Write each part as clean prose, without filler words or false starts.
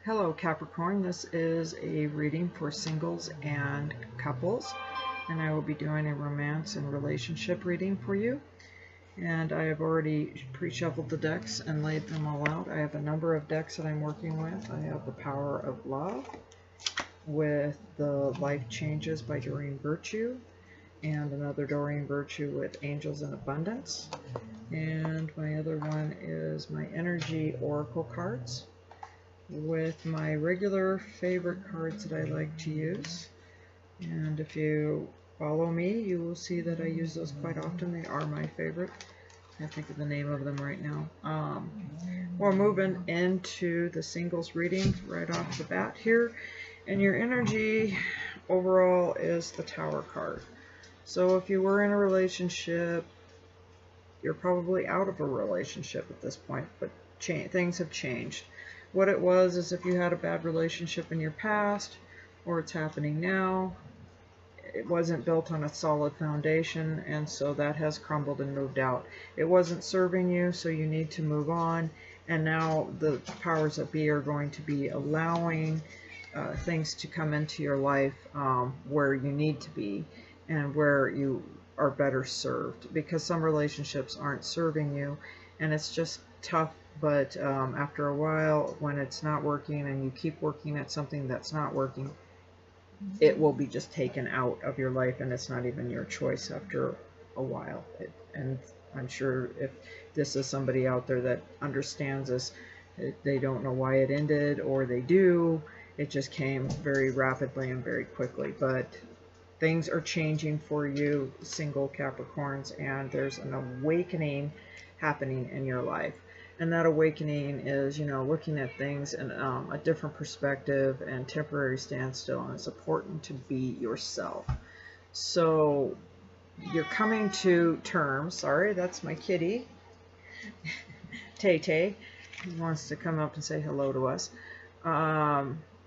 Hello Capricorn, this is a reading for singles and couples, and I will be doing a romance and relationship reading for you. And I have already pre-shuffled the decks and laid them all out. I have a number of decks that I'm working with. I have the Power of Love with the Life Changes by Doreen Virtue, and another Doreen Virtue with Angels in Abundance. And my other one is my Energy Oracle cards with my regular favorite cards that I like to use. And if you follow me, you will see that I use those quite often. They are my favorite. I can't think of the name of them right now. We're moving into the singles reading right off the bat here. And your energy overall is the Tower card. So if you were in a relationship, you're probably out of a relationship at this point, but things have changed. What it was is if you had a bad relationship in your past, or it's happening now, it wasn't built on a solid foundation, and so that has crumbled and moved out. It wasn't serving you, so you need to move on, and now the powers that be are going to be allowing things to come into your life where you need to be and where you are better served, because some relationships aren't serving you, and it's just tough. But after a while, when it's not working and you keep working at something that's not working, it will be just taken out of your life, and it's not even your choice after a while. And I'm sure if this is somebody out there that understands this, they don't know why it ended, or they do. It just came very rapidly and very quickly. But things are changing for you, single Capricorns, and there's an awakening happening in your life. And that awakening is, looking at things in a different perspective and temporary standstill. And it's important to be yourself. So you're coming to terms. Sorry, that's my kitty. Tay Tay. He wants to come up and say hello to us.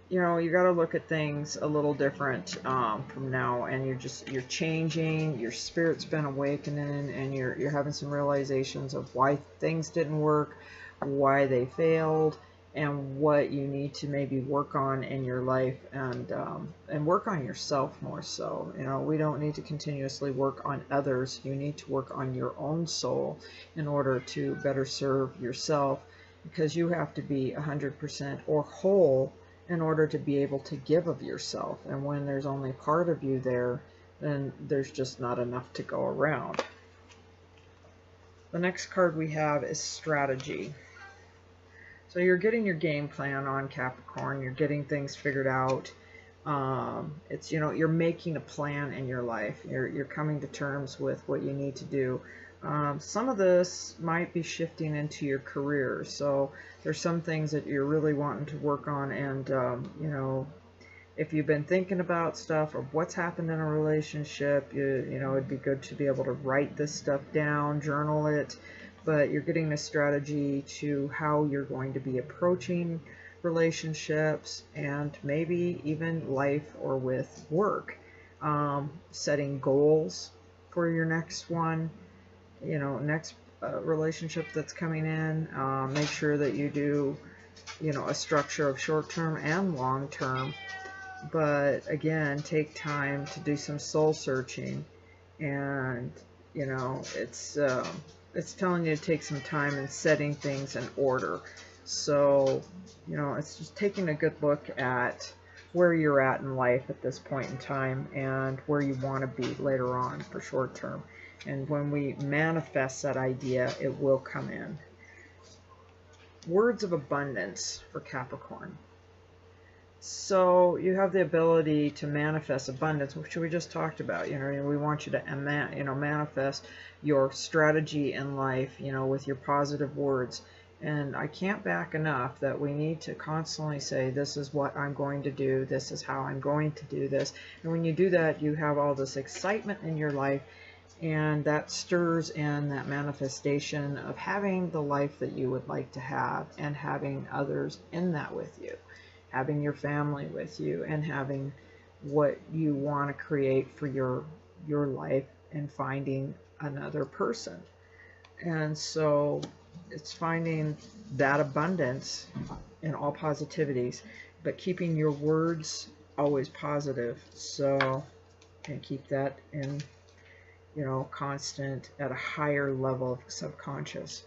You got to look at things a little different from now, and you're changing. Your spirit's been awakening, and you're having some realizations of why things didn't work, why they failed, and what you need to maybe work on in your life, and work on yourself more so. We don't need to continuously work on others. You need to work on your own soul in order to better serve yourself, because you have to be 100% or whole in order to be able to give of yourself. And when there's only part of you there, then there's just not enough to go around. The next card we have is Strategy. So you're getting your game plan on, Capricorn. You're getting things figured out. It's, you're making a plan in your life. You're coming to terms with what you need to do. Some of this might be shifting into your career, so there's some things that you're really wanting to work on, and if you've been thinking about stuff or what's happened in a relationship, it'd be good to be able to write this stuff down, journal it. But you're getting a strategy to how you're going to be approaching relationships, and maybe even life or with work. Setting goals for your next one. Next relationship that's coming in. Make sure that you do, a structure of short-term and long-term. But again, take time to do some soul searching, and it's telling you to take some time and setting things in order. So it's just taking a good look at where you're at in life at this point in time, and where you want to be later on for short-term. And when we manifest that idea, it will come in. Words of abundance for Capricorn. So you have the ability to manifest abundance, which we just talked about. We want you to manifest your strategy in life, with your positive words. And I can't back enough that we need to constantly say, this is what I'm going to do, this is how I'm going to do this. And when you do that, you have all this excitement in your life, and that stirs in that manifestation of having the life that you would like to have, and having others in that with you, having your family with you, and having what you want to create for your life, and finding another person. And so it's finding that abundance in all positivities, but keeping your words always positive. So, and keep that in, you know, constant at a higher level of subconscious.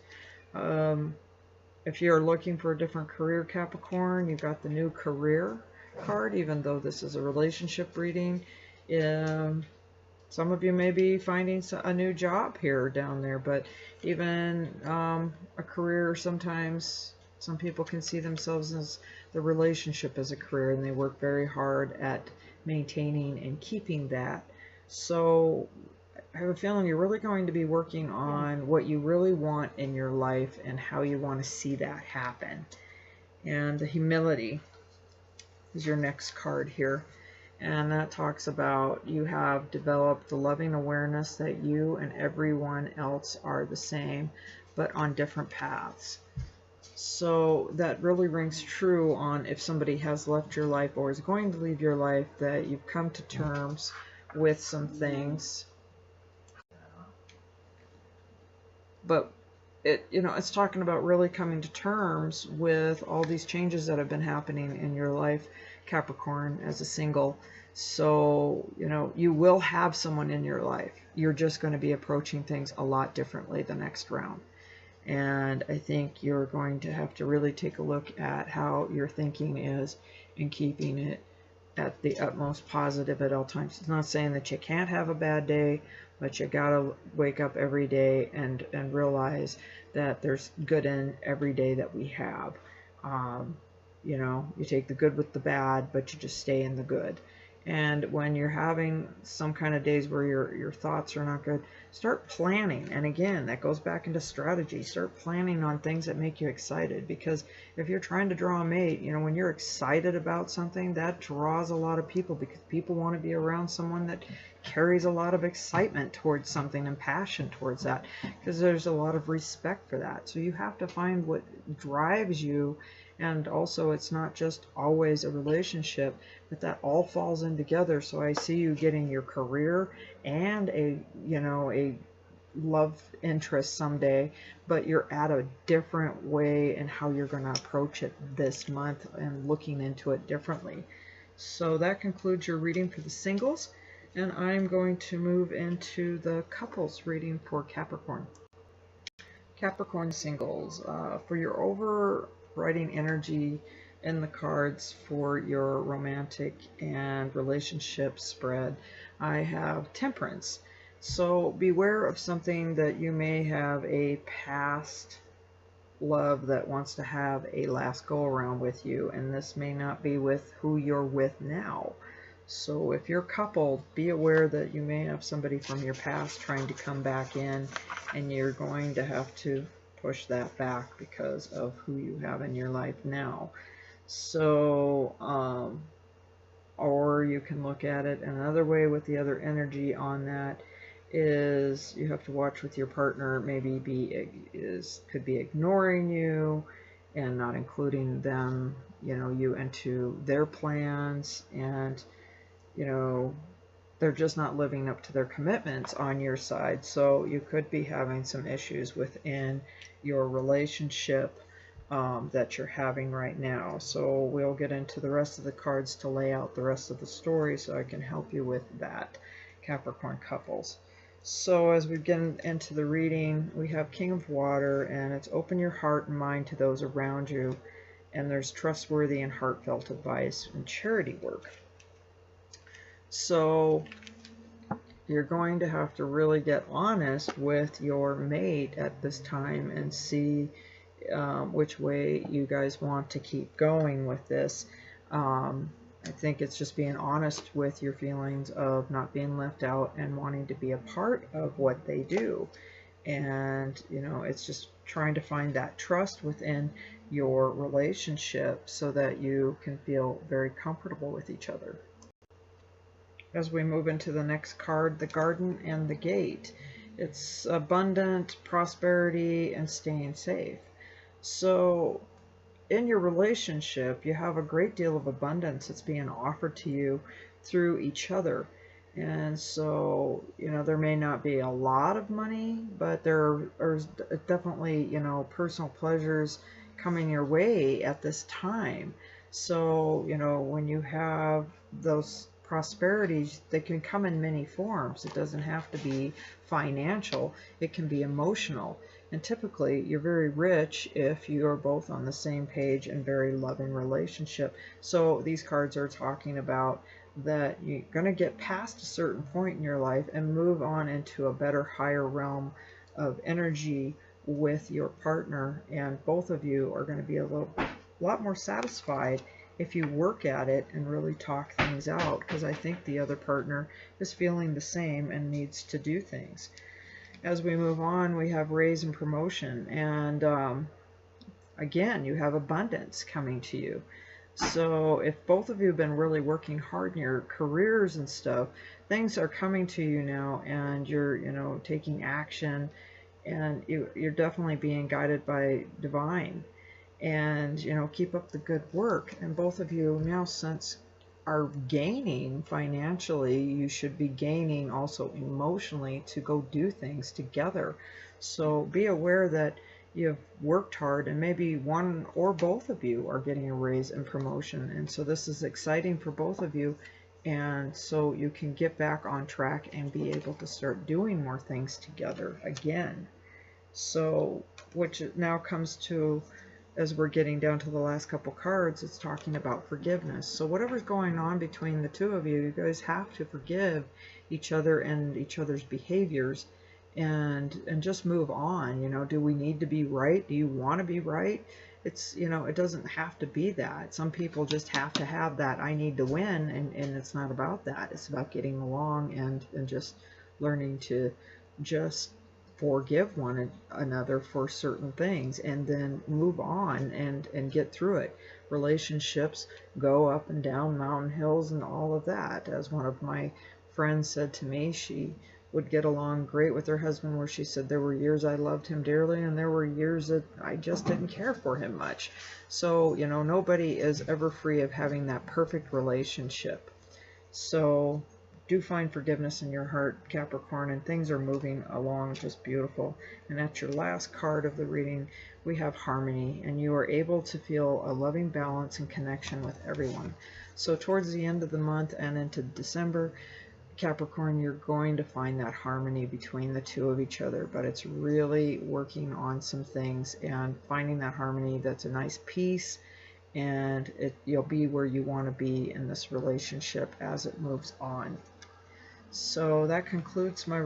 If you're looking for a different career, Capricorn, you've got the new career card, even though this is a relationship reading. Some of you may be finding a new job here or down there, but even a career, sometimes some people can see themselves as the relationship as a career, and they work very hard at maintaining and keeping that. So I have a feeling you're really going to be working on what you really want in your life and how you want to see that happen. And the humility is your next card here. And that talks about you have developed the loving awareness that you and everyone else are the same, but on different paths. So that really rings true on if somebody has left your life or is going to leave your life, that you've come to terms with some things. But it's talking about really coming to terms with all these changes that have been happening in your life, Capricorn, as a single. So, you will have someone in your life. You're just going to be approaching things a lot differently the next round. And I think you're going to have to really take a look at how your thinking is and keeping it at the utmost positive at all times. It's not saying that you can't have a bad day, but you gotta wake up every day and realize that there's good in every day that we have. You take the good with the bad, but you just stay in the good. And when you're having some kind of days where your thoughts are not good, start planning. And again, that goes back into strategy. Start planning on things that make you excited, because if you're trying to draw a mate, when you're excited about something, that draws a lot of people, because people want to be around someone that carries a lot of excitement towards something and passion towards that, because there's a lot of respect for that. So you have to find what drives you. And also, it's not just always a relationship, but that all falls in together. So I see you getting your career and a love interest someday, but you're at a different way in how you're going to approach it this month and looking into it differently. So that concludes your reading for the singles, and I'm going to move into the couples reading for Capricorn. Capricorn singles, for your overriding energy in the cards for your romantic and relationship spread, I have Temperance. So beware of something that you may have a past love that wants to have a last go around with you, and this may not be with who you're with now. So if you're coupled, be aware that you may have somebody from your past trying to come back in, and you're going to have to push that back because of who you have in your life now. So, or you can look at it another way with the other energy on that is you have to watch with your partner, maybe could be ignoring you and not including them, you into their plans, and they're just not living up to their commitments on your side. So you could be having some issues within your relationship that you're having right now. So we'll get into the rest of the cards to lay out the rest of the story so I can help you with that, Capricorn couples. So as we get into the reading, we have King of Water, and it's open your heart and mind to those around you, and there's trustworthy and heartfelt advice and charity work. So you're going to have to really get honest with your mate at this time and see which way you guys want to keep going with this. I think it's just being honest with your feelings of not being left out and wanting to be a part of what they do. And, it's just trying to find that trust within your relationship so that you can feel very comfortable with each other. As we move into the next card, the Garden and the Gate. It's abundant, prosperity, and staying safe. So in your relationship, you have a great deal of abundance that's being offered to you through each other. And so, there may not be a lot of money, but there are definitely, personal pleasures coming your way at this time. So, when you have those prosperities, they can come in many forms. It doesn't have to be financial, it can be emotional. And typically, you're very rich if you are both on the same page and very loving relationship. So these cards are talking about that you're going to get past a certain point in your life and move on into a better, higher realm of energy with your partner, and both of you are going to be a lot more satisfied if you work at it and really talk things out, because I think the other partner is feeling the same and needs to do things. As we move on, we have raise and promotion, and again, you have abundance coming to you. So if both of you have been really working hard in your careers and stuff, things are coming to you now, and you're, taking action, and you're definitely being guided by divine. And, keep up the good work. And both of you now, since are gaining financially, you should be gaining also emotionally to go do things together. So be aware that you've worked hard, and maybe one or both of you are getting a raise and promotion, and so this is exciting for both of you, and so you can get back on track and be able to start doing more things together again. So, which now comes to, as we're getting down to the last couple cards, it's talking about forgiveness. So whatever's going on between the two of you, you guys have to forgive each other and each other's behaviors, and just move on. Do we need to be right? Do you want to be right? It's, it doesn't have to be that. Some people just have to have that I need to win, and it's not about that. It's about getting along and just learning to just forgive one another for certain things, and then move on and get through it. Relationships go up and down mountain hills and all of that. As one of my friends said to me, she would get along great with her husband, where she said, there were years I loved him dearly, and there were years that I just didn't care for him much. So, nobody is ever free of having that perfect relationship. So do find forgiveness in your heart, Capricorn, and things are moving along just beautiful. And at your last card of the reading, we have harmony, and you are able to feel a loving balance and connection with everyone. So towards the end of the month and into December, Capricorn, you're going to find that harmony between the two of each other, but it's really working on some things and finding that harmony that's a nice peace, and you'll be where you want to be in this relationship as it moves on. So that concludes my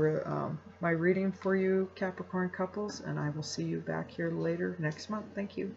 my reading for you, Capricorn couples, and I will see you back here later next month. Thank you.